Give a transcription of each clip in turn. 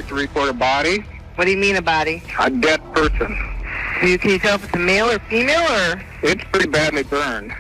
like to report a body. What do you mean a body? A dead person. Can you tell if it's a male or female, or? It's pretty badly burned.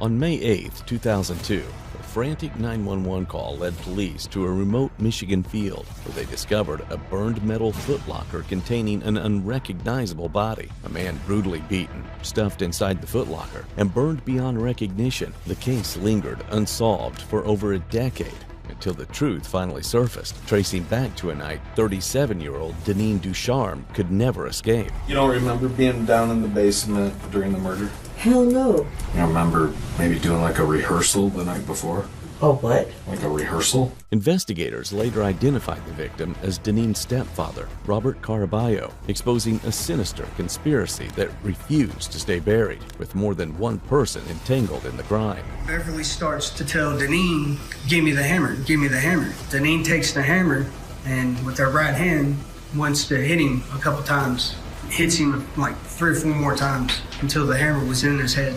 On May 8, 2002, a frantic 911 call led police to a remote Michigan field where they discovered a burned metal footlocker containing an unrecognizable body. A man brutally beaten, stuffed inside the footlocker, and burned beyond recognition. The case lingered unsolved for over a decade until the truth finally surfaced, tracing back to a night 37-year-old Denine Ducharme could never escape. You don't remember being down in the basement during the murder? Hell no. You remember maybe doing like a rehearsal the night before? Oh, what? Like a rehearsal? Investigators later identified the victim as Denine's stepfather, Robert Caraballo, exposing a sinister conspiracy that refused to stay buried, with more than one person entangled in the crime. Beverly starts to tell Denine, give me the hammer, give me the hammer. Denine takes the hammer and with her right hand wants to hit him a couple times. Hits him like 3 or 4 more times until the hammer was in his head.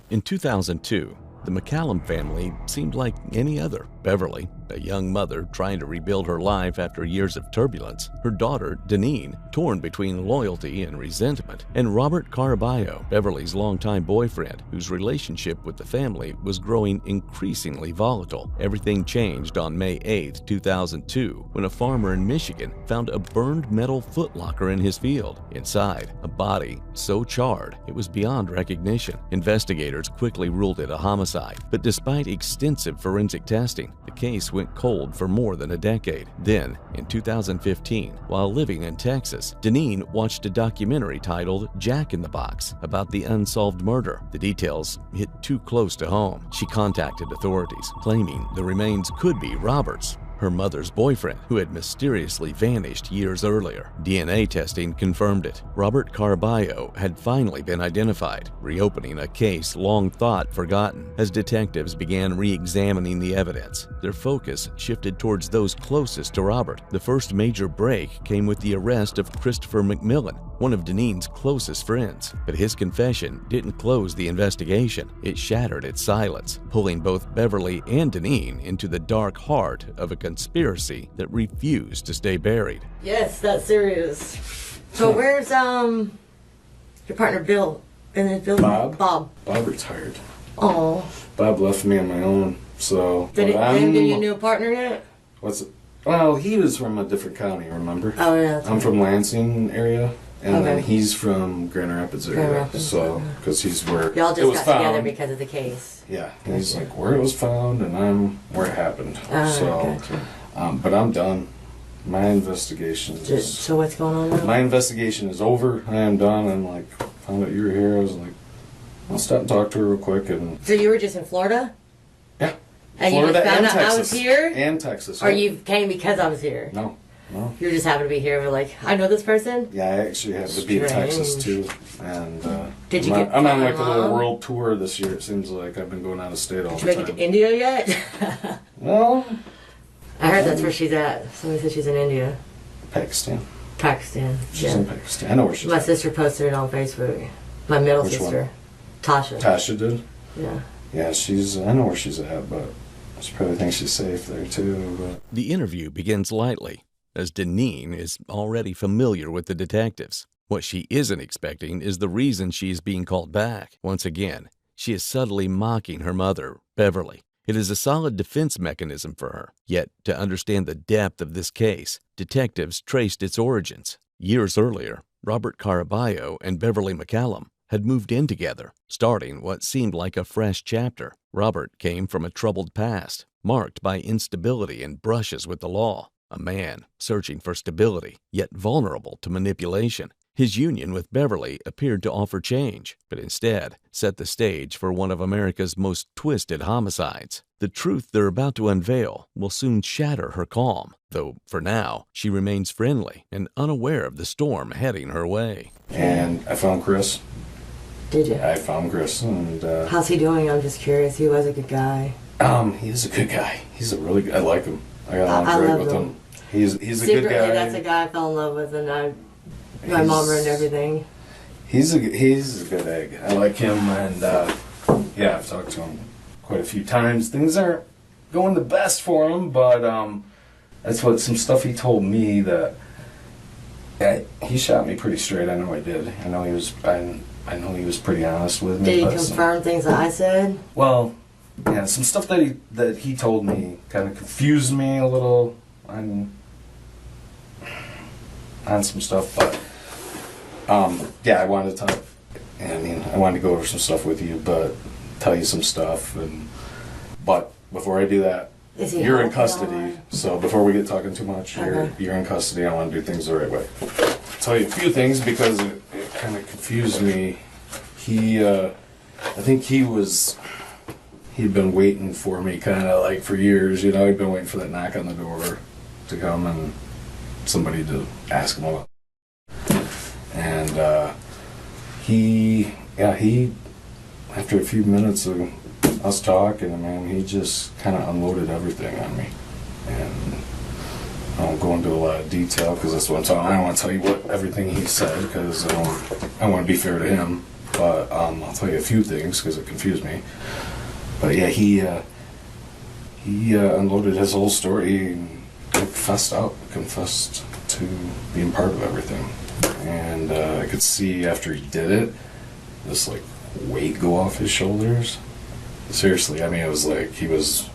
In 2002, the McCallum family seemed like any other. Beverly, a young mother trying to rebuild her life after years of turbulence, her daughter, Denine, torn between loyalty and resentment, and Robert Caraballo, Beverly's longtime boyfriend, whose relationship with the family was growing increasingly volatile. Everything changed on May 8, 2002, when a farmer in Michigan found a burned metal footlocker in his field. Inside, a body so charred it was beyond recognition. Investigators quickly ruled it a homicide, but despite extensive forensic testing, the case went cold for more than a decade. Then, in 2015, while living in Texas, Denine watched a documentary titled Jack in the Box about the unsolved murder. The details hit too close to home. She contacted authorities, claiming the remains could be Robert's, her mother's boyfriend, who had mysteriously vanished years earlier. DNA testing confirmed it. Robert Caraballo had finally been identified, reopening a case long thought forgotten. As detectives began re-examining the evidence, their focus shifted towards those closest to Robert. The first major break came with the arrest of Christopher McMillan, one of Denine's closest friends. But his confession didn't close the investigation. It shattered its silence, pulling both Beverly and Denine into the dark heart of a conspiracy that refused to stay buried. Yes, that's serious. So where's your partner Bill? And then Bill? Bob? Bob retired. Oh. Bob left me on my own, so... Did you new partner yet? What's it? Well, he was from a different county, remember? Oh, yeah. I'm from Lansing area, and okay. Then he's from Grand Rapids area. Grand Rapids, so, because he's where y'all it was just got found. together because of the case. Yeah, and he's like where it was found, and I'm where it happened. Gotcha. But I'm done. My investigation is... So what's going on now? My investigation is over. I am done. I'm like, found out you were here. I was like, I'll stop and talk to her real quick. And so you were just in Florida? Yeah. And Florida you just found and out Texas. I was here? And Texas. Or you came because I was here? No. You just happened to be here. We're like, I know this person? Yeah, I actually have to be in Texas too. And Did you I'm on like a little world tour this year. It seems like I've been going out of state all the time. Did you make it to India yet? Well... I heard that's where she's at. Somebody said she's in India. Pakistan. She's in Pakistan. I know where she's at. My sister posted it on Facebook. My middle sister. One? Tasha. Tasha did? Yeah. Yeah, I know where she's at, but she probably thinks she's safe there too. But. The interview begins lightly, as Denine is already familiar with the detectives. What she isn't expecting is the reason she is being called back. Once again, she is subtly mocking her mother, Beverly. It is a solid defense mechanism for her. Yet, to understand the depth of this case, detectives traced its origins. Years earlier, Robert Caraballo and Beverly McCallum had moved in together, starting what seemed like a fresh chapter. Robert came from a troubled past, marked by instability and brushes with the law. A man searching for stability, yet vulnerable to manipulation. His union with Beverly appeared to offer change, but instead set the stage for one of America's most twisted homicides. The truth they're about to unveil will soon shatter her calm, though for now, she remains friendly and unaware of the storm heading her way. And I found Chris. Did you? I found Chris, and... how's he doing? I'm just curious. He was a good guy. He is a good guy. He's a really good... I like him. I got along great with him. He's a good guy. That's a guy I fell in love with, and my mom ruined everything. He's a good egg. I like him, and yeah, I've talked to him quite a few times. Things aren't going the best for him, but that's what some stuff he told me that he shot me pretty straight. I know I did. I know he was. I know he was pretty honest with me. Did he confirm things that I said? Well, yeah, some stuff that he told me kind of confused me a little on some stuff, but yeah, I wanted to talk. I wanted to go over some stuff with you, but tell you some stuff. But before I do that, you're in custody. So before we get talking too much, you're in custody. I want to do things the right way. I'll tell you a few things because it kind of confused me. I think he'd been waiting for me kind of like for years. He'd been waiting for that knock on the door to come and somebody to ask him about. And he after a few minutes of us talking, man, he just kind of unloaded everything on me. And I won't go into a lot of detail because that's what I'm talking. I don't want to tell you everything he said because I want to be fair to him. But I'll tell you a few things because it confused me. But yeah, he unloaded his whole story and confessed to being part of everything. And I could see after he did it, this like weight go off his shoulders. Seriously, I mean, it was like he was.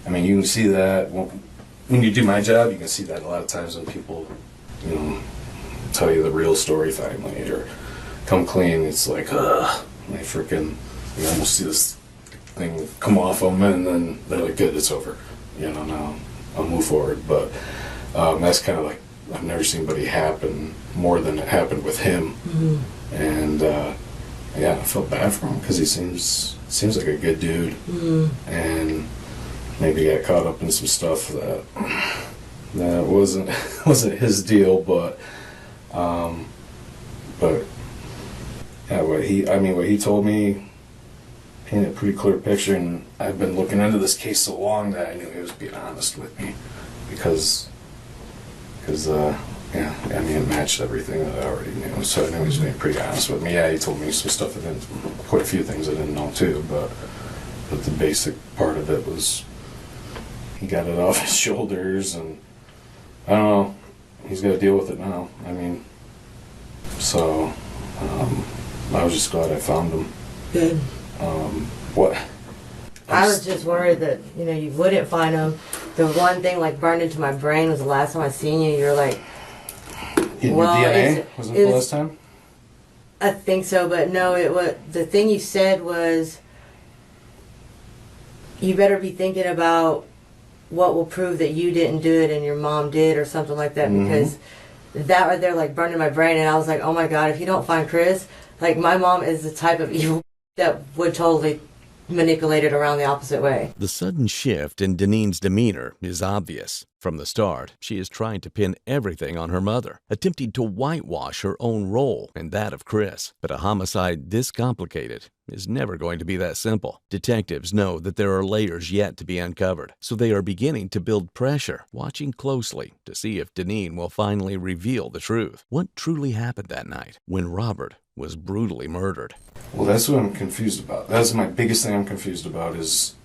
I mean, you can see that when you do my job. You can see that a lot of times when people, tell you the real story finally or come clean. It's like, they freaking. You almost see this thing come off them, and then they're like, "Good, it's over." Now I'll move forward. But that's kind of like I've never seen anybody happen more than it happened with him, and yeah, I felt bad for him because he seems like a good dude, and maybe got caught up in some stuff that wasn't his deal, but yeah, what he told me painted a pretty clear picture, and I've been looking into this case so long that I knew he was being honest with me because yeah, I mean, it matched everything that I already knew, so I knew he was being pretty honest with me. Yeah, he told me some stuff quite a few things I didn't know too, but the basic part of it was he got it off his shoulders, and I don't know, he's got to deal with it now. I mean, so I was just glad I found him. Good. What? I was just worried that, you wouldn't find him. The one thing like burned into my brain was the last time I seen you, you're like, getting your DNA? Was it the last time? I think so, but no, the thing you said was you better be thinking about what will prove that you didn't do it and your mom did or something like that, because that right there like burned in my brain, and I was like, oh my God, if you don't find Chris, like my mom is the type of evil that would totally manipulate it around the opposite way. The sudden shift in Denine's demeanor is obvious. From the start, she is trying to pin everything on her mother, attempting to whitewash her own role and that of Chris. But a homicide this complicated is never going to be that simple. Detectives know that there are layers yet to be uncovered, so they are beginning to build pressure, watching closely to see if Denine will finally reveal the truth. What truly happened that night when Robert was brutally murdered? Well, that's what I'm confused about. That's my biggest thing I'm confused about is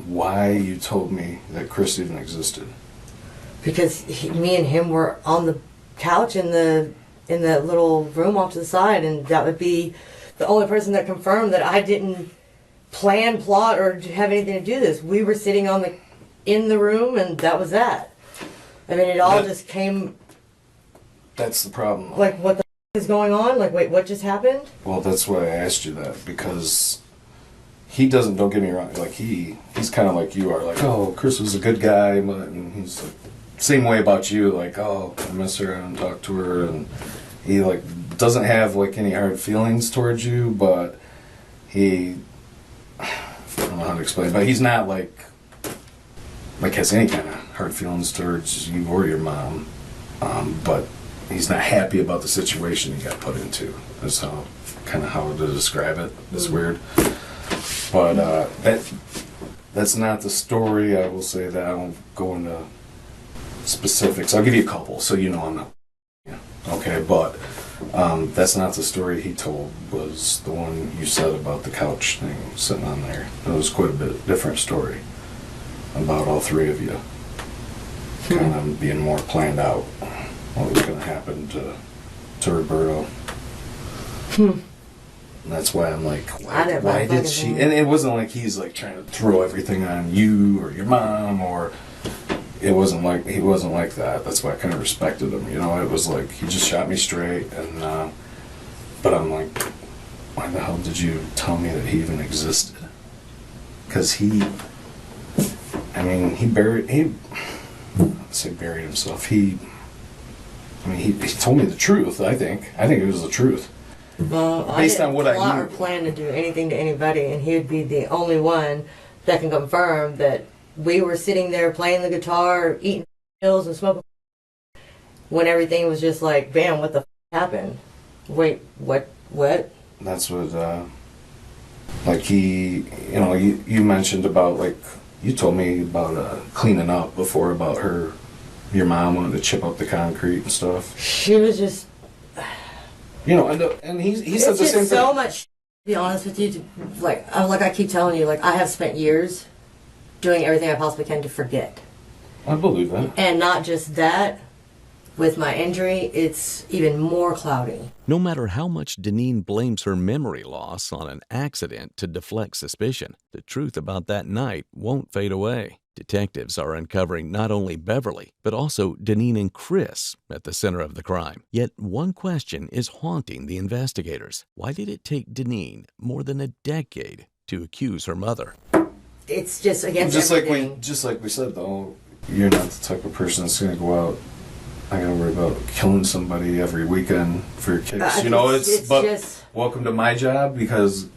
why you told me that Chris even existed. Because me and him were on the couch in the little room off to the side, and that would be the only person that confirmed that I didn't plan, plot, or have anything to do this. We were sitting in the room, and that was that. I mean, it all just came. That's the problem. Like, what the is going on? Like, wait, what just happened? Well, that's why I asked you that, because he doesn't, don't get me wrong, like he's kind of like you are, like, oh, Chris was a good guy, but and he's like, same way about you, like, oh, I miss her and talk to her, and he like doesn't have like any hard feelings towards you, but I don't know how to explain, but he's not like has any kind of hard feelings towards you or your mom, but he's not happy about the situation he got put into. That's how to describe it. It's weird, but that's not the story. I will say that I won't go into specifics. I'll give you a couple, so I'm not. Yeah. Okay, but That's not the story he told, was the one you said about the couch thing sitting on there. It was quite a bit different story about all three of you. Kind of being more planned out what was going to happen to Roberto. And that's why I'm like, why did she? And it wasn't like he's like trying to throw everything on you or your mom, or he wasn't like that. That's why I kind of respected him. You know, it was like he just shot me straight, and but I'm like, why the hell did you tell me that he even existed? Because he buried himself. He told me the truth. I think it was the truth. Well, Based on what I plot knew. or plan to do anything to anybody, and he would be the only one that can confirm that we were sitting there playing the guitar, eating pills and smoking, when everything was just like, bam, what the happened? Wait, what? That's what, like he, you know, you mentioned about, like, you told me about cleaning up before, about your mom wanting to chip up the concrete and stuff. She was just, you know, and he said the same thing. So much, to be honest with you, like I keep telling you, like, I have spent years doing everything I possibly can to forget. I believe that. And not just that, with my injury, it's even more cloudy. No matter how much Denine blames her memory loss on an accident to deflect suspicion, the truth about that night won't fade away. Detectives are uncovering not only Beverly, but also Denine and Chris at the center of the crime. Yet one question is haunting the investigators. Why did it take Denine more than a decade to accuse her mother? It's just against everything. Just like we said, though, you're not the type of person that's going to go out, I gotta worry about killing somebody every weekend for your kicks. You know, it's just, welcome to my job, because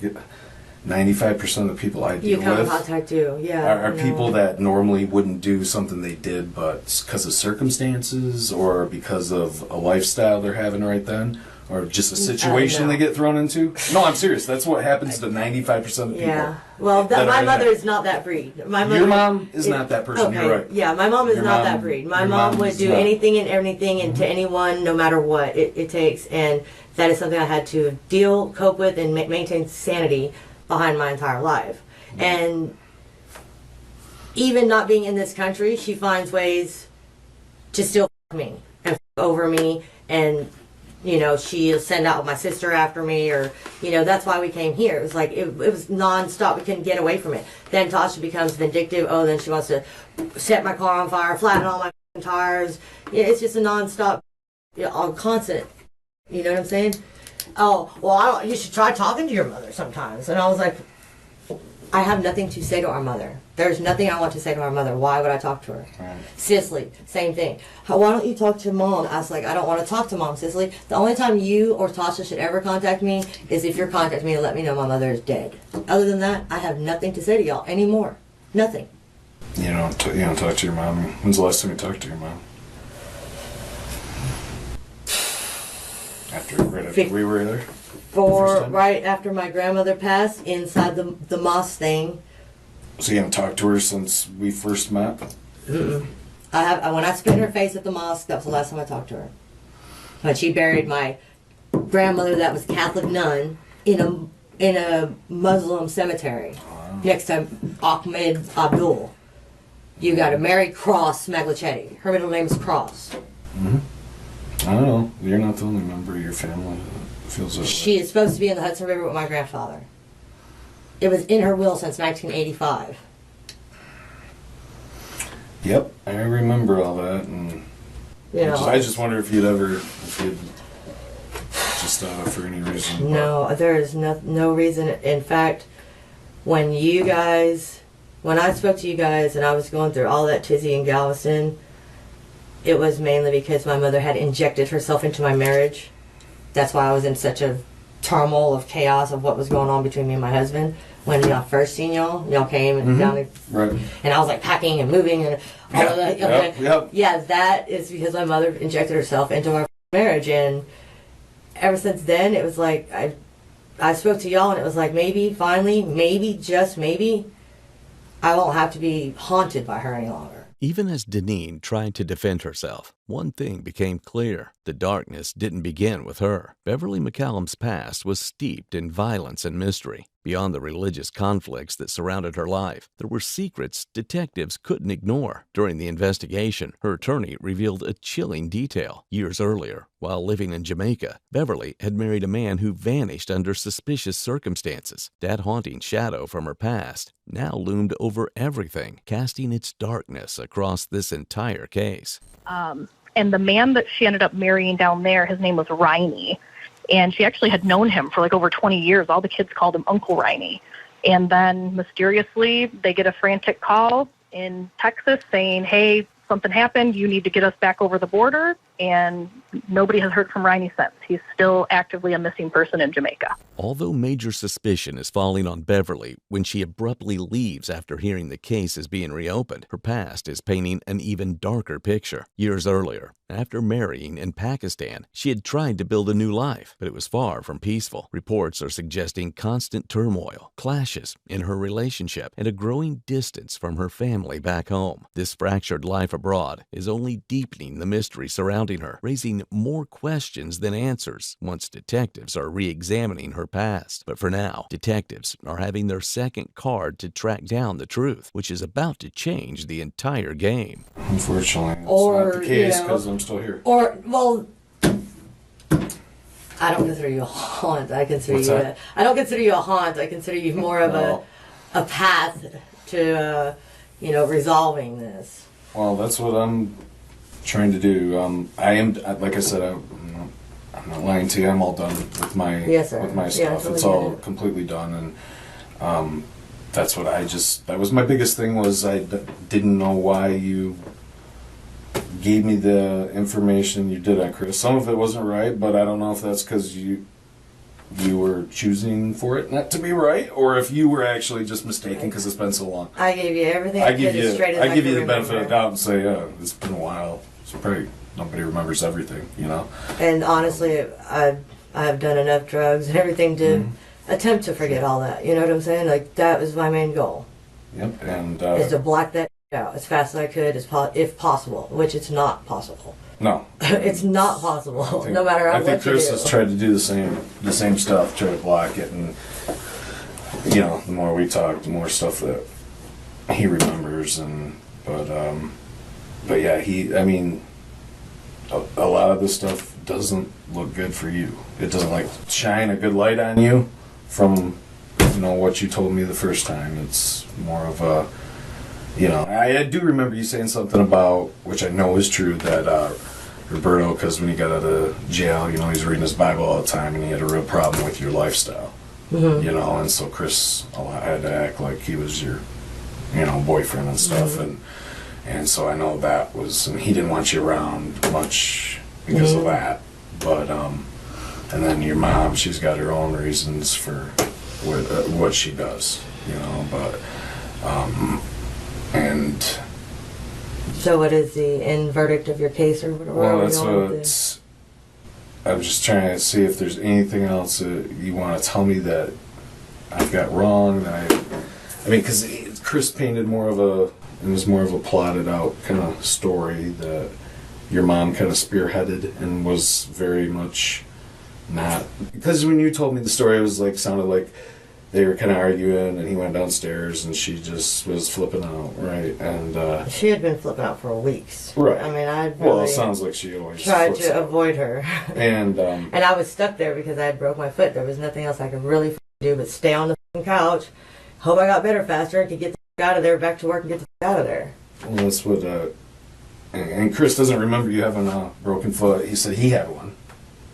95% of the people I deal you come in with contact you, are people that normally wouldn't do something they did, but because of circumstances or because of a lifestyle they're having right then, or just a situation they get thrown into. No, I'm serious. That's what happens to 95% of people. Yeah. Well, my mother is not that breed. Your mom is not that person. Okay. You're right. Yeah, my mom is not that breed. My mom would do anything and everything and to anyone, no matter what it takes. And that is something I had to cope with, and maintain sanity behind my entire life. And even not being in this country, she finds ways to still me and over me, and you know, she'll send out my sister after me, or, you know, that's why we came here. It was like, it was non-stop. We couldn't get away from it. Then Tasha becomes vindictive. Oh, then she wants to set my car on fire, flatten all my tires. Yeah, it's just a non-stop, constant. You know what I'm saying? Oh, well, you should try talking to your mother sometimes. And I was like, I have nothing to say to our mother. There's nothing I want to say to our mother. Why would I talk to her? Right. Cicely, same thing. Why don't you talk to mom? I was like, I don't want to talk to mom, Cicely. The only time you or Tasha should ever contact me is if you're contacting me to let me know my mother is dead. Other than that, I have nothing to say to y'all anymore. Nothing. You don't talk to your mom. When's the last time you talked to your mom? Right after we were there? Right after my grandmother passed, inside the mosque thing. So you haven't talked to her since we first met? Mm-mm. When I spit in her face at the mosque, that was the last time I talked to her. But she buried my grandmother, that was Catholic nun, in a Muslim cemetery next to Ahmed Abdul. You got a Mary Cross Maglicetti. Her middle name is Cross. Mm-hmm. I don't know. You're not the only member of your family that feels that way. She is supposed to be in the Hudson River with my grandfather. It was in her will since 1985. Yep, I remember all that, and I just wonder if you'd just for any reason. No, there is no reason. In fact, when I spoke to you guys and I was going through all that tizzy in Galveston, it was mainly because my mother had injected herself into my marriage. That's why I was in such a turmoil of chaos of what was going on between me and my husband. When y'all first seen y'all came and down there, right. And I was like packing and moving and all of that. Yep. Yeah, that is because my mother injected herself into our marriage, and ever since then it was like I spoke to y'all, and it was like maybe finally, maybe just maybe, I won't have to be haunted by her any longer. Even as Denine tried to defend herself, one thing became clear. The darkness didn't begin with her. Beverly McCallum's past was steeped in violence and mystery. Beyond the religious conflicts that surrounded her life, there were secrets detectives couldn't ignore. During the investigation, her attorney revealed a chilling detail. Years earlier, while living in Jamaica, Beverly had married a man who vanished under suspicious circumstances. That haunting shadow from her past now loomed over everything, casting its darkness across this entire case. And the man that she ended up marrying down there, his name was Riney. And she actually had known him for like over 20 years. All the kids called him Uncle Riney. And then mysteriously, they get a frantic call in Texas saying, hey, something happened. You need to get us back over the border. And nobody has heard from Riney since. He's still actively a missing person in Jamaica. Although major suspicion is falling on Beverly when she abruptly leaves after hearing the case is being reopened, her past is painting an even darker picture. Years earlier, after marrying in Pakistan, she had tried to build a new life, but it was far from peaceful. Reports are suggesting constant turmoil, clashes in her relationship, and a growing distance from her family back home. This fractured life abroad is only deepening the mystery surrounding her, raising more questions than answers once detectives are re-examining her past. But for now, detectives are having their second card to track down the truth, which is about to change the entire game. Unfortunately, it's not the case because I'm still here. Or, well, I don't consider you a haunt. I consider I don't consider you a haunt. I consider you more of a path to, resolving this. Well, that's what I'm trying to do. I am, like I said, I'm not lying to you. I'm all done with my with my stuff. It's all completely done, and that's what that was my biggest thing. Was I didn't know why you gave me the information you did on Chris. Some of it wasn't right, but I don't know if that's because you were choosing for it not to be right, or if you were actually just mistaken because it's been so long. I gave you everything. I give you the benefit of the doubt and say, it's been a while. It's probably nobody remembers everything, And honestly, I have done enough drugs and everything to attempt to forget all that. You know what I'm saying? Like, that was my main goal. Yep, and is to black that out as fast as I could, if possible, which it's not possible. No, it's not possible. No matter how much you do. I think Chris has tried to do the same stuff, try to block it, and the more we talk, the more stuff that he remembers, but yeah, a lot of this stuff doesn't look good for you. It doesn't shine a good light on you from what you told me the first time. It's more of a I do remember you saying something about, which I know is true, that Roberto, because when he got out of jail, he's reading his Bible all the time, and he had a real problem with your lifestyle. And so Chris had to act like he was your boyfriend and stuff, and so I know that was, and he didn't want you around much because of that. But and then your mom, she's got her own reasons for what she does, but and so what is the end verdict of your case, or whatever? Well, that's what I'm just trying to see if there's anything else that you want to tell me that I've got wrong. Because Chris painted it was more of a plotted out kind of story that your mom kind of spearheaded and was very much not. Because when you told me the story, it was sounded like they were kind of arguing, and he went downstairs, and she just was flipping out, right? And she had been flipping out for weeks, right? It sounds like she always tried to avoid her, and I was stuck there because I had broke my foot. There was nothing else I could really do but stay on the couch, hope I got better faster, and could get the out of there, back to work, and get the out of there. Well, that's what. And Chris doesn't remember you having a broken foot. He said he had one.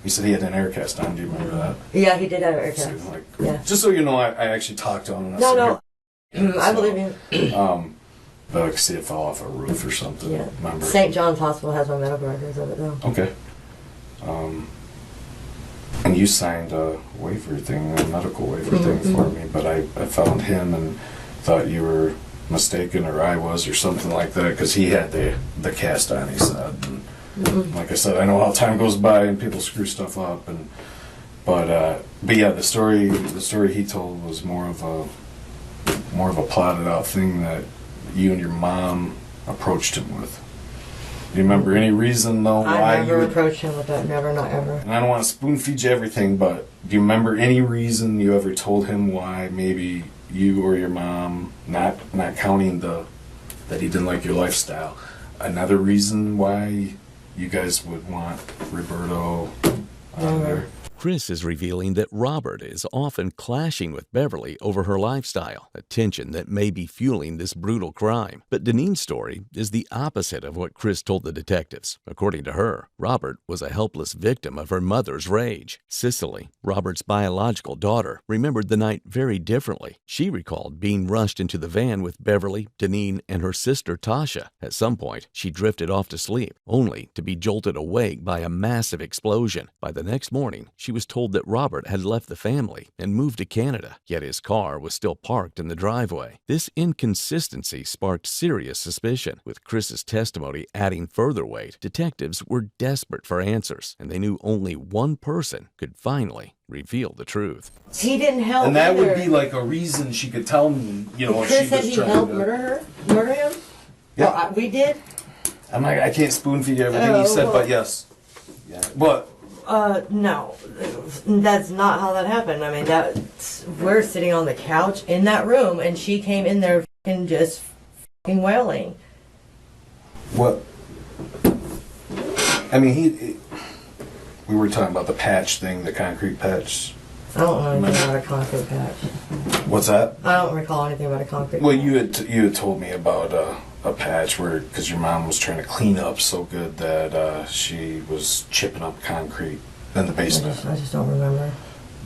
He said he had an air cast on. Do you remember that? Yeah, he did have an air cast. So, just so you know, I actually talked to him. No, I believe you. But I could see it fall off a roof or something. Yeah. Remember? St. John's Hospital has my medical records of it, though. Okay. And you signed a waiver thing, a medical waiver thing for me, but I found him and thought you were mistaken, or I was, or something like that, because he had the cast on, he said. And like I said, I know how time goes by and people screw stuff up, but yeah, the story he told was more of a plotted out thing that you and your mom approached him with? Do you remember any reason, though, why I you never would... approached him with that. Never, not ever. And I don't want to spoon feed you everything, but do you remember any reason you ever told him why maybe you or your mom, not counting that he didn't like your lifestyle, another reason why you guys would want Roberto on there? Chris is revealing that Robert is often clashing with Beverly over her lifestyle, a tension that may be fueling this brutal crime. But Denine's story is the opposite of what Chris told the detectives. According to her, Robert was a helpless victim of her mother's rage. Cicely, Robert's biological daughter, remembered the night very differently. She recalled being rushed into the van with Beverly, Denine, and her sister Tasha. At some point, she drifted off to sleep, only to be jolted awake by a massive explosion. By the next morning, she was told that Robert had left the family and moved to Canada, yet his car was still parked in the driveway. This inconsistency sparked serious suspicion. With Chris's testimony adding further weight, detectives were desperate for answers, and they knew only one person could finally reveal the truth. He didn't help. And that either. would be like a reason she could tell me, you know, Chris she said was he trying helped to... murder him? Yeah. Well, we did? I can't spoon feed you everything he said, but yes. Yeah. But... no. That's not how that happened. I mean, we're sitting on the couch in that room, and she came in there and just fucking wailing. What? I mean, we were talking about the patch thing, the concrete patch. I don't know anything about a concrete patch. What's that? I don't recall anything about a concrete Well, patch. you had told me about a patch where, because your mom was trying to clean up so good that she was chipping up concrete in the basement. I just don't remember.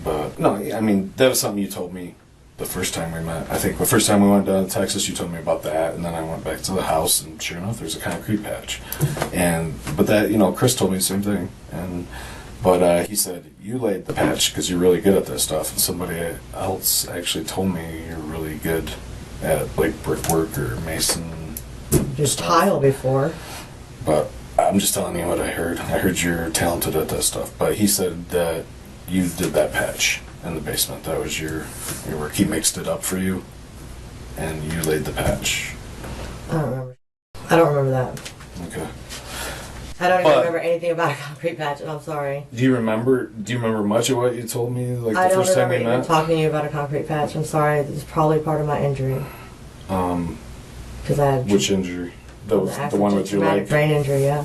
But no, I mean, that was something you told me the first time we met. I think the first time we went down to Texas, you told me about that, and then I went back to the house, and sure enough, there's a concrete patch. But that, you know, Chris told me the same thing, but he said you laid the patch because you're really good at this stuff, and somebody else actually told me you're really good at like brickwork or mason. Just tile before. But I'm just telling you what I heard. I heard you're talented at that stuff. But he said that you did that patch in the basement. That was your work. He mixed it up for you, and you laid the patch. I don't remember that. Okay. I don't even remember anything about a concrete patch, and I'm sorry. Do you remember much of what you told me like I the don't first time we remember even met? talking to you about a concrete patch. I'm sorry. It's probably part of my injury. Because I had Which injury? That was the one with your traumatic leg? brain injury, yeah.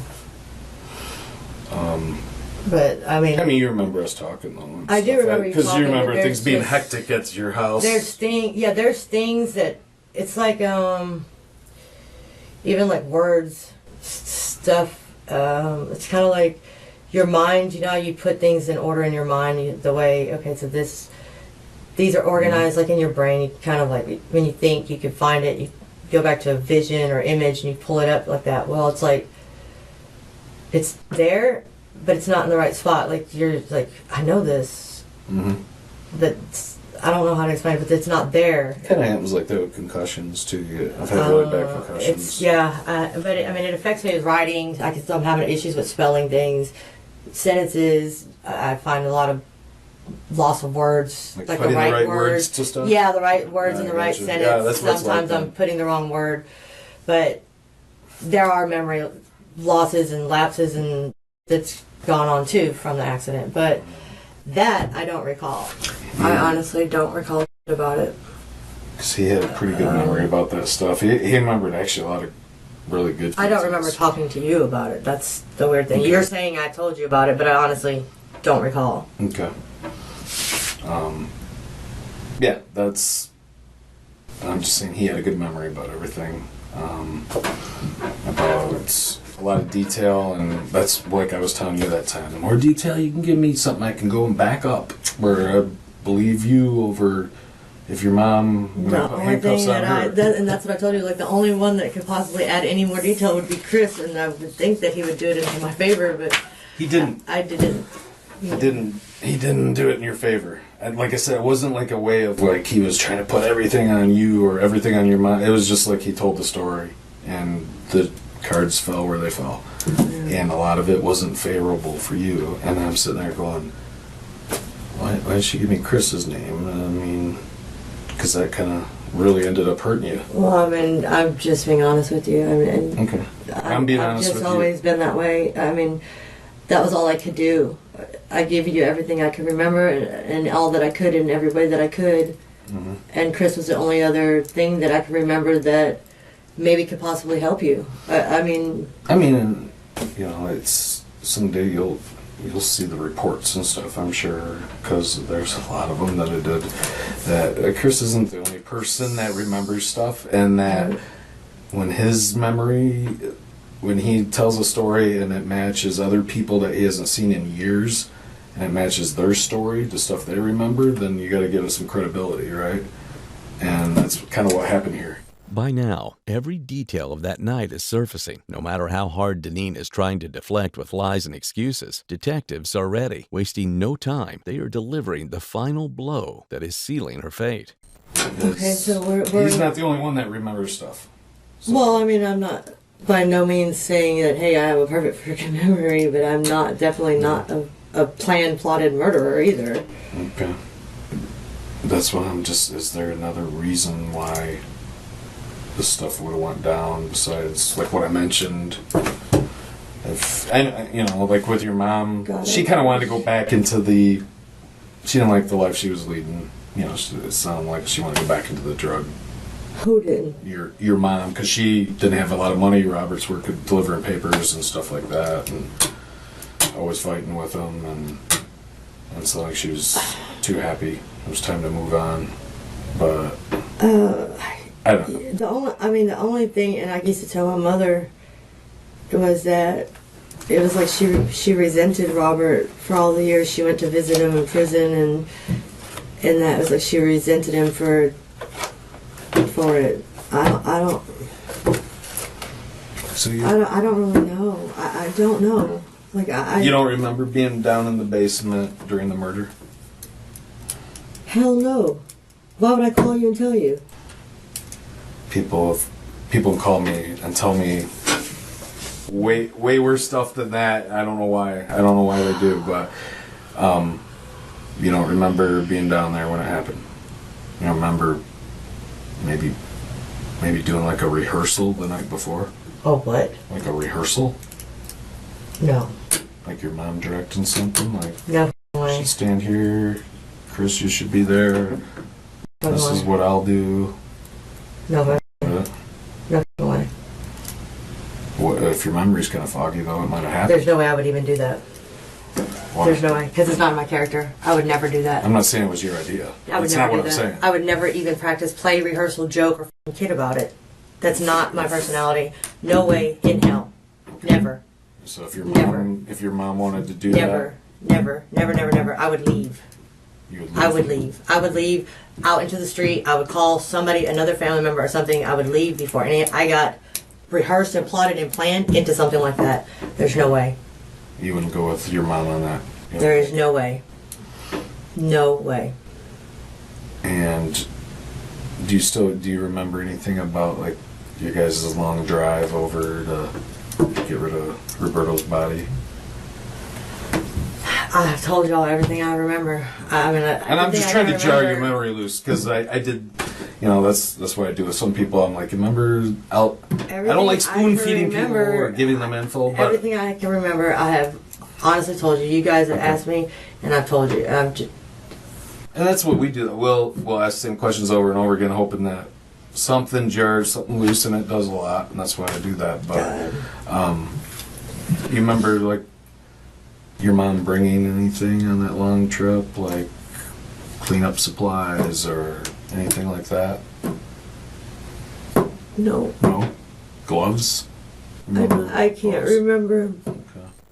But I mean, you remember us talking though. I do remember you because talking, you remember but things being there's hectic at your house. there's things that it's like even like words, stuff. It's kind of like your mind. You know how you put things in order in your mind. The way so these are organized like in your brain. You kind of like when you think you can find it. You go back to a vision or image and you pull it up like that. Well, it's like it's there, but it's not in the right spot. Like you're like, I know this, but I don't know how to explain it, but it's not there. Kind of happens like that with concussions too. I've had really bad concussions. But it affects me with writing. I'm having issues with spelling things, sentences. I find a lot of loss of words, Like the putting right, the right word. words to stuff? Yeah, the right words in the right gotcha. sentence. Yeah, that's what it's Sometimes like I'm then. putting the wrong word, but there are memory losses and lapses, and that's gone on too from the accident. But that I don't recall. I honestly don't recall about it. Because he had a pretty good memory about that stuff. He remembered actually a lot of really good things. I don't remember talking to you about it. That's the weird thing. Okay. You're saying I told you about it, but I honestly don't recall. Okay. Yeah, that's... I'm just saying he had a good memory about everything. About a lot of detail, and that's like I was telling you that time. The more detail you can give me, something I can go and back up. Where I believe you over if your mom The put only handcuffs thing on her. and that's what I told you, like the only one that could possibly add any more detail would be Chris, and I would think that he would do it in my favor, but He didn't. I didn't. He didn't do it in your favor. And like I said, it wasn't like a way of like he was trying to put everything on you or everything on your mind. It was just like he told the story, and the cards fell where they fell, and a lot of it wasn't favorable for you. And I'm sitting there going, why did she give me Chris's name? I mean, because that kind of really ended up hurting you? Well, I mean, I'm just being honest with you. I mean, Okay. I'm being honest with I've you. just always been that way. I mean, that was all I could do. I gave you everything I could remember and all that I could in every way that I could. Mm-hmm. And Chris was the only other thing that I could remember that maybe could possibly help you. I mean, you know, it's someday you'll see the reports and stuff, I'm sure, because there's a lot of them that it did. That Chris isn't the only person that remembers stuff, and that when he tells a story and it matches other people that he hasn't seen in years, and it matches their story, the stuff they remember, then you got to give it some credibility, right? And that's kind of what happened here. By now, every detail of that night is surfacing. No matter how hard Denine is trying to deflect with lies and excuses, detectives are ready. Wasting no time, they are delivering the final blow that is sealing her fate. okay, so He's not the only one that remembers stuff. So. Well, I mean, I'm not by no means saying that, hey, I have a perfect freaking memory, but I'm definitely not a planned, plotted murderer either. Okay. That's what I'm just, is there another reason why this stuff would have went down besides, like what I mentioned? If, and, you know, like with your mom, she kind of wanted to go back into she didn't like the life she was leading. You know, it sounded like she wanted to go back into the drug. Who did? Your mom, because she didn't have a lot of money. Robert's work at delivering papers and stuff like that, and always fighting with him, and it's like she was too happy. It was time to move on, but I don't know. The only thing, and I used to tell my mother, was that it was like she resented Robert for all the years she went to visit him in prison, and that was like she resented him for it. I don't. So I don't really know. I don't know. Like you don't remember being down in the basement during the murder? Hell no. Why would I call you and tell you? People call me and tell me way worse stuff than that. I don't know why. I don't know why they do, but you don't remember being down there when it happened. You don't remember maybe doing like a rehearsal the night before? Oh, what? Like a rehearsal? No. Like your mom directing something? Like, no way. Should stand here. Chris, you should be there. No this way. is what I'll do. No way. No way. What, if your memory's kind of foggy, though, it might have happened. There's no way I would even do that. Why? There's no way, because it's not in my character. I would never do that. I'm not saying it was your idea. I would That's never not what do I'm that. saying. I would never even practice play, rehearsal, joke, or f***ing kid about it. That's not my personality. No way in hell. Never. So if your Never. mom wanted to do Never. Never. I would leave. You would leave. I would leave. I would leave out into the street. I would call somebody, another family member or something. I would leave before I got rehearsed and plotted and planned into something like that. There's no way. You wouldn't go with your mom on that. Yeah. There is no way. No way. And do you remember anything about like your guys' long drive over to get rid of Roberto's body? I've told y'all everything I remember. And I'm just trying to jar your memory loose because I did, you know, that's what I do with some people. I'm like, remember, I don't like spoon feeding people or giving them info. But everything I can remember, I have honestly told you. You guys have asked me, and I've told you. And that's what we do. We'll ask the same questions over and over again, hoping that something jars, something loose, and it does a lot, and that's why I do that. But you remember like your mom bringing anything on that long trip, like cleanup supplies or anything like that? No. No? Gloves? I can't remember. Okay.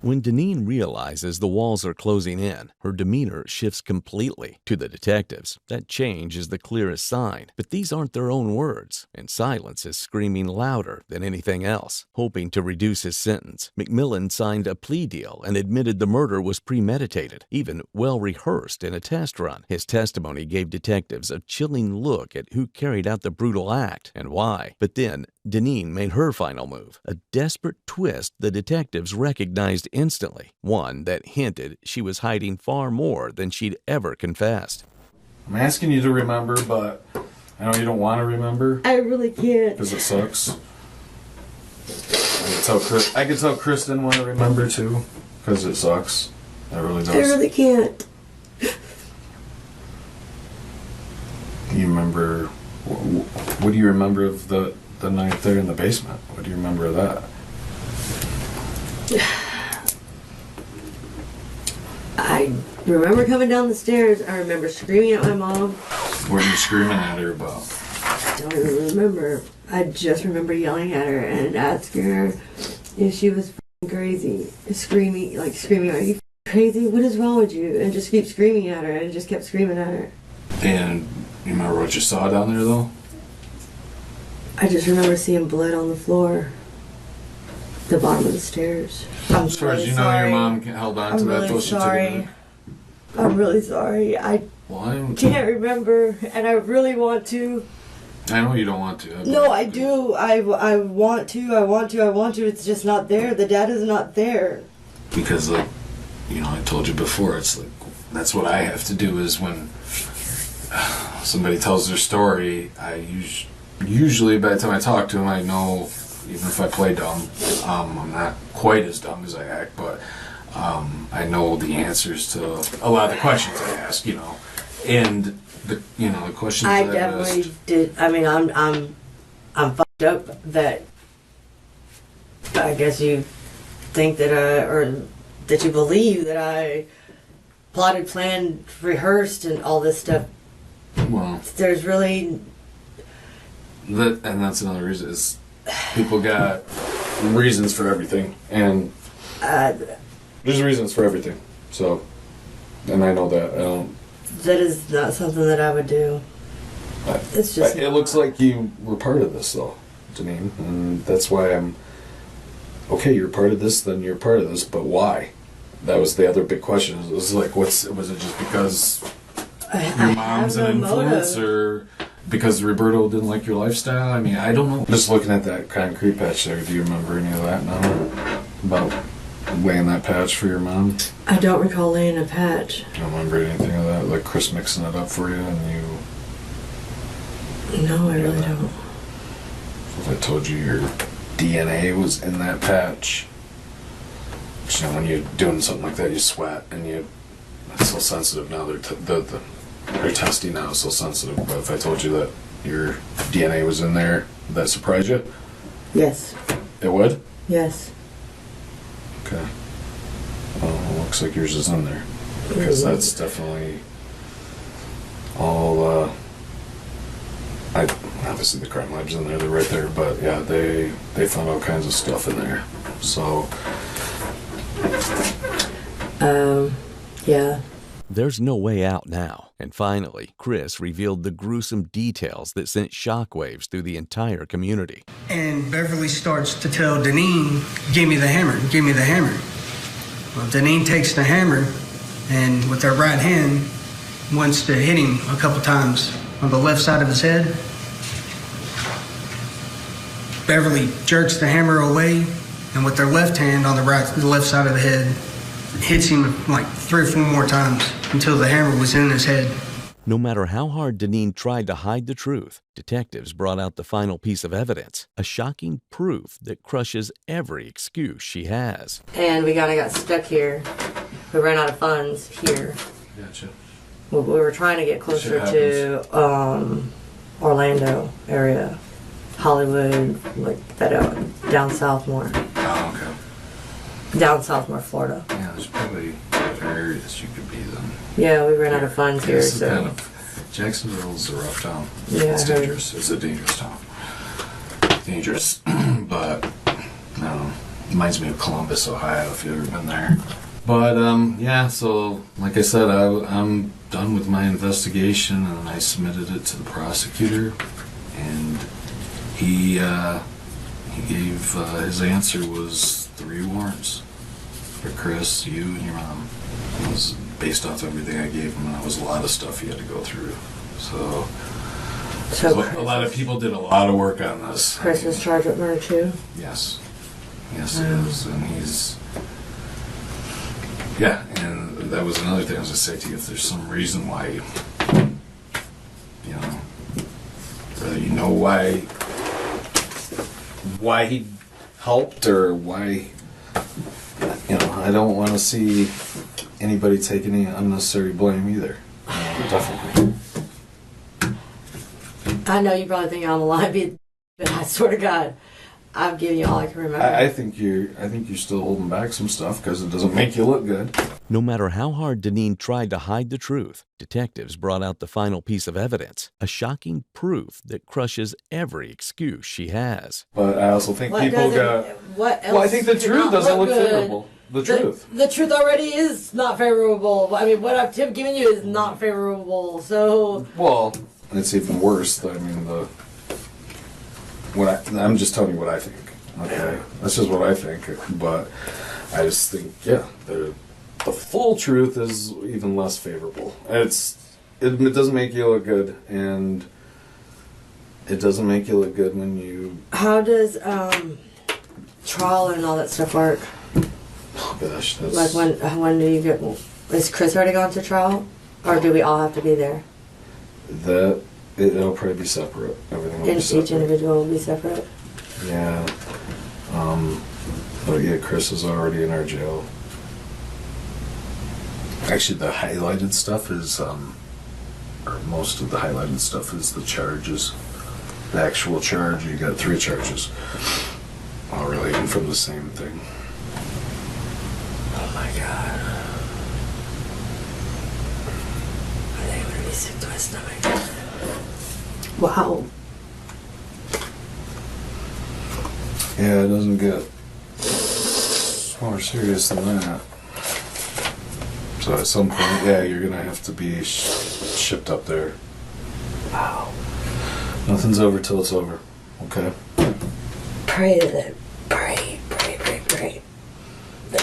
When Denine realizes the walls are closing in, her demeanor shifts completely. To the detectives, that change is the clearest sign. But these aren't their own words, and silence is screaming louder than anything else. Hoping to reduce his sentence, McMillan signed a plea deal and admitted the murder was premeditated, even well-rehearsed in a test run. His testimony gave detectives a chilling look at who carried out the brutal act and why. But then, Denine made her final move, a desperate twist the detectives recognized instantly, one that hinted she was hiding far more than she'd ever confessed. I'm asking you to remember, but I know you don't want to remember. I really can't. Because it sucks. I could tell Chris didn't want to remember too. Because it sucks. It really does. I really can't. You remember... What do you remember of the night there in the basement? What do you remember of that? I remember coming down the stairs. I remember screaming at my mom. What were you screaming at her about? I don't even remember. I just remember yelling at her and asking her if she was crazy. Screaming, are you crazy? What is wrong with you? And just keep screaming at her, and just kept screaming at her. And you remember what you saw down there, though? I just remember seeing blood on the floor. The bottom of the stairs. I'm As far as you know, your mom held on to that, though she took it. I'm really sorry. I can't remember, and I really want to. I know you don't want to. No, I do. I want to. It's just not there. The data's not there. Because, I told you before, it's like, that's what I have to do is when somebody tells their story, I usually by the time I talk to them, I know, even if I play dumb, I'm not quite as dumb as I act, but I know the answers to a lot of the questions I ask, and the questions I that definitely asked. did. I mean, I'm fucked up that I guess you think that or that you believe that I plotted, planned, rehearsed, and all this stuff. Well, there's really and that's another reason is people got reasons for everything, and there's reasons for everything. So, and I know that. That is not something that I would do. It's just. It looks like you were part of this, though, Denine, and that's why I'm. Okay, you're part of this, then you're part of this, but why? That was the other big question. It was like, was it just because your mom's an influence, or because Roberto didn't like your lifestyle? I mean, I don't know. Just looking at that concrete patch there, do you remember any of that now? About laying that patch for your mom? I don't recall laying a patch. You don't remember anything of that? Like Chris mixing it up for you and you... No, I really don't. If I told you your DNA was in that patch, when you're doing something like that, you sweat and it's so sensitive now. They're testing now, it's so sensitive. But if I told you that your DNA was in there, would that surprise you? Yes. It would? Yes. Okay. Well, it looks like yours is in there. Because that's definitely all, obviously the crime lab's in there, they're right there, but yeah, they found all kinds of stuff in there. So. Yeah. There's no way out now. And finally, Chris revealed the gruesome details that sent shockwaves through the entire community. And Beverly starts to tell Denine, give me the hammer, give me the hammer. Well, Denine takes the hammer and with her right hand wants to hit him a couple times on the left side of his head. Beverly jerks the hammer away and with her left hand on the left side of the head hits him like 3 or 4 more times until the hammer was in his head. No matter how hard Denine tried to hide the truth, detectives brought out the final piece of evidence, a shocking proof that crushes every excuse she has. And we kind of got stuck here. We ran out of funds here. Gotcha. We were trying to get closer to Orlando area, Hollywood, like that down south more. Oh, okay. Down south more, Florida. Yeah, there's probably other areas you could be then. Yeah, we ran out of funds here, so. Kind of, Jacksonville's a rough town. Yeah, it's dangerous. It's a dangerous town. Dangerous, but reminds me of Columbus, Ohio. If you've ever been there. But yeah, so like I said, I'm done with my investigation, and I submitted it to the prosecutor, and he gave his answer was 3 warrants for Chris, you, and your mom. It was based off everything I gave him, and that was a lot of stuff he had to go through. So a lot of people did a lot of work on this. Chris was charged with murder too? Yes. Yes, he is. And he's... Yeah, and that was another thing I was going to say to you. If there's some reason why, know, why he helped or why, you know, I don't want to see anybody take any unnecessary blame either. Definitely. I know you probably think I'm a lie, but I swear to God, I've given you all I can remember. I think you're still holding back some stuff because it doesn't make you look good. No matter how hard Denine tried to hide the truth, detectives brought out the final piece of evidence, a shocking proof that crushes every excuse she has. But I also think What people doesn't- got. What else Well, I think the did truth not doesn't look good? favorable. The truth. The truth already is not favorable. I mean, what I've given you is not favorable. So Well, it's even worse. I mean, I'm just telling you what I think. Okay, that's just what I think. But I just think, yeah, the full truth is even less favorable. It doesn't make you look good, and it doesn't make you look good when you. how does trial and all that stuff work? Oh gosh, that's Like when do you get? Is Chris already gone to trial, or do we all have to be there? It'll probably be separate. Everything will be Each separate. individual will be separate. Yeah. But yeah, Chris is already in our jail. Actually, the highlighted stuff is, or most of the highlighted stuff is the charges. The actual charge, you got 3 charges. All relating from the same thing. Oh my God! I think I'm gonna be sick to my stomach. Wow. Yeah, it doesn't get more serious than that. So at some point, yeah, you're gonna have to be shipped up there. Wow. Nothing's over till it's over. Okay. Pray that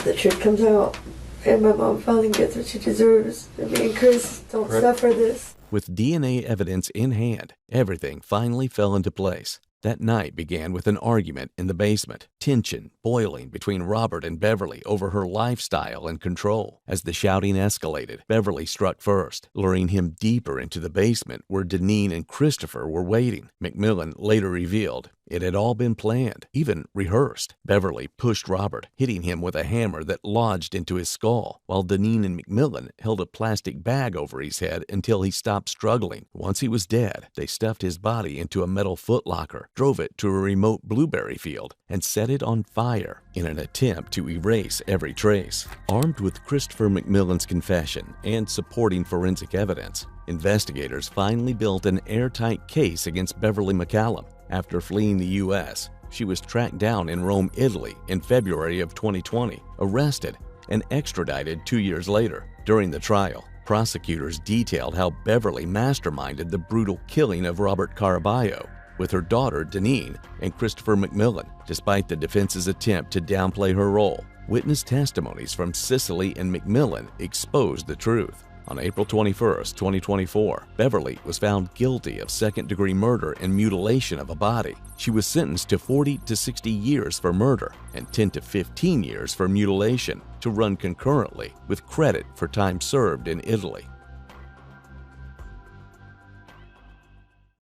the truth comes out and my mom finally gets what she deserves. And me and Chris don't Right. suffer this. With DNA evidence in hand, everything finally fell into place. That night began with an argument in the basement, tension boiling between Robert and Beverly over her lifestyle and control. As the shouting escalated, Beverly struck first, luring him deeper into the basement where Denine and Christopher were waiting. McMillan later revealed it had all been planned, even rehearsed. Beverly pushed Robert, hitting him with a hammer that lodged into his skull, while Denine and McMillan held a plastic bag over his head until he stopped struggling. Once he was dead, they stuffed his body into a metal footlocker, drove it to a remote blueberry field, and set it on fire in an attempt to erase every trace. Armed with Christopher McMillan's confession and supporting forensic evidence, investigators finally built an airtight case against Beverly McCallum. After fleeing the U.S., she was tracked down in Rome, Italy in February of 2020, arrested, and extradited 2 years later. During the trial, prosecutors detailed how Beverly masterminded the brutal killing of Robert Caraballo with her daughter Denine and Christopher McMillan. Despite the defense's attempt to downplay her role, witness testimonies from Cicely and McMillan exposed the truth. On April 21, 2024, Beverly was found guilty of second-degree murder and mutilation of a body. She was sentenced to 40 to 60 years for murder and 10 to 15 years for mutilation, to run concurrently with credit for time served in Italy.